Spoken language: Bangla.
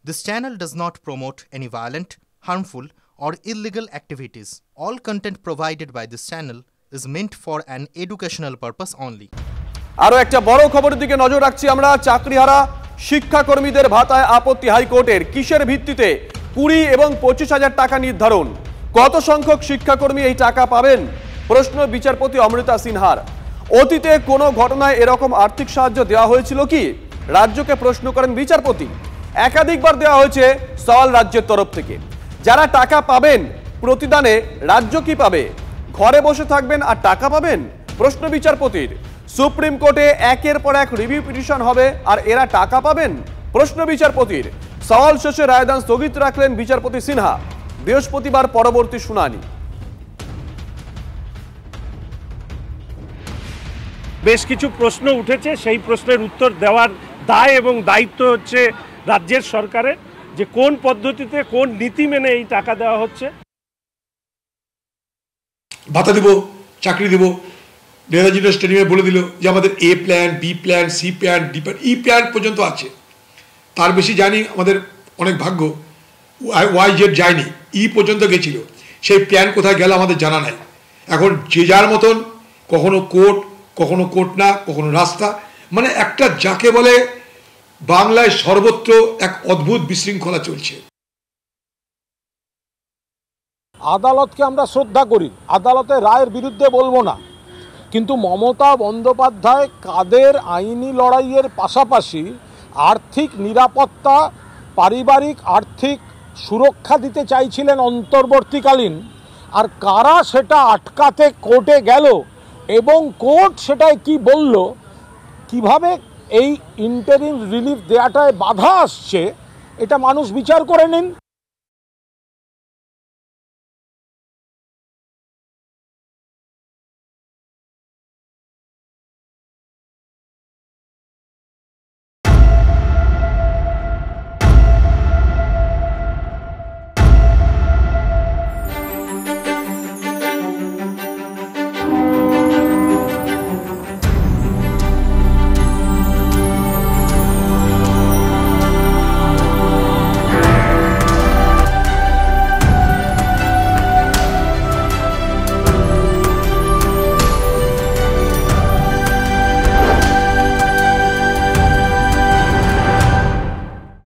This channel does not promote any violent, harmful, or illegal activities. All content provided by this channel is meant for an educational purpose only. আরো একটা বড় খবরের দিকে নজর রাখছি আমরা। চাকরিহারা শিক্ষাকর্মীদের ভাতায় আপত্তি হাইকোর্টের। কিসের ভিত্তিতে 20 এবং 25,000 টাকা নির্ধারণ? কত সংখ্যক শিক্ষাকর্মী এই টাকা পাবেন? প্রশ্ন বিচারপতি অমৃতা সিনহার। অতীতে কোনো ঘটনায় এরকম আর্থিক সাহায্য দেওয়া হয়েছিল কি? রাজ্যকে প্রশ্ন করেন বিচারপতি। একাধিকবার দেওয়া হয়েছে সওয়াল রাজ্যের তরফ থেকে। যারা টাকা পাবেন প্রতিদানে রাজ্য কি পাবে? ঘরে বসে থাকবেন আর টাকা পাবেন? প্রশ্ন বিচারপতির। সুপ্রিম কোর্টে একের পর এক রিভিউ পিটিশন হবে আর এরা টাকা পাবেন? প্রশ্ন বিচারপতির। সওয়াল শেষে রায়দান স্থগিত রাখলেন বিচারপতি সিনহা। বৃহস্পতিবার পরবর্তী শুনানি। বেশ কিছু প্রশ্ন উঠেছে, সেই প্রশ্নের উত্তর দেওয়ার দায় এবং দায়িত্ব হচ্ছে রাজ্যের সরকারের, যে কোন পদ্ধতিতে কোন নীতি মেনে এই টাকা দেওয়া হচ্ছে। ভাতা দেব, চাকরি দেব, নেতাজি স্টেডিয়ামে বলে দিল যে আমাদের A plan, B plan, C plan, D plan, E plan পর্যন্ত আছে। তার বেশি জানি আমাদের অনেক ভাগ্য, ওয়াই জেড যায়নি, ই পর্যন্ত গেছিল। সেই প্ল্যান কোথায় গেল আমাদের জানা নাই। এখন যে যার মতন, কখনো কোর্ট না, কখনো রাস্তা, মানে একটা যাকে বলে বাংলায় সর্বত্র এক অদ্ভুত বিশৃঙ্খলা চলছে। আদালতকে আমরা শ্রদ্ধা করি, আদালতের রায়ের বিরুদ্ধে বলবো না, কিন্তু মমতা বন্দ্যোপাধ্যায় কাদের আইনি লড়াইয়ের পাশাপাশি আর্থিক নিরাপত্তা, পারিবারিক আর্থিক সুরক্ষা দিতে চাইছিলেন অন্তর্বর্তীকালীন, আর কারা সেটা আটকাতে কোর্টে গেল এবং কোর্ট সেটায় কি বলল, কিভাবে এই ইন্টারিম রিলিফ দেওয়াটায় বাধা আসছে, এটা মানুষ বিচার করে নিন।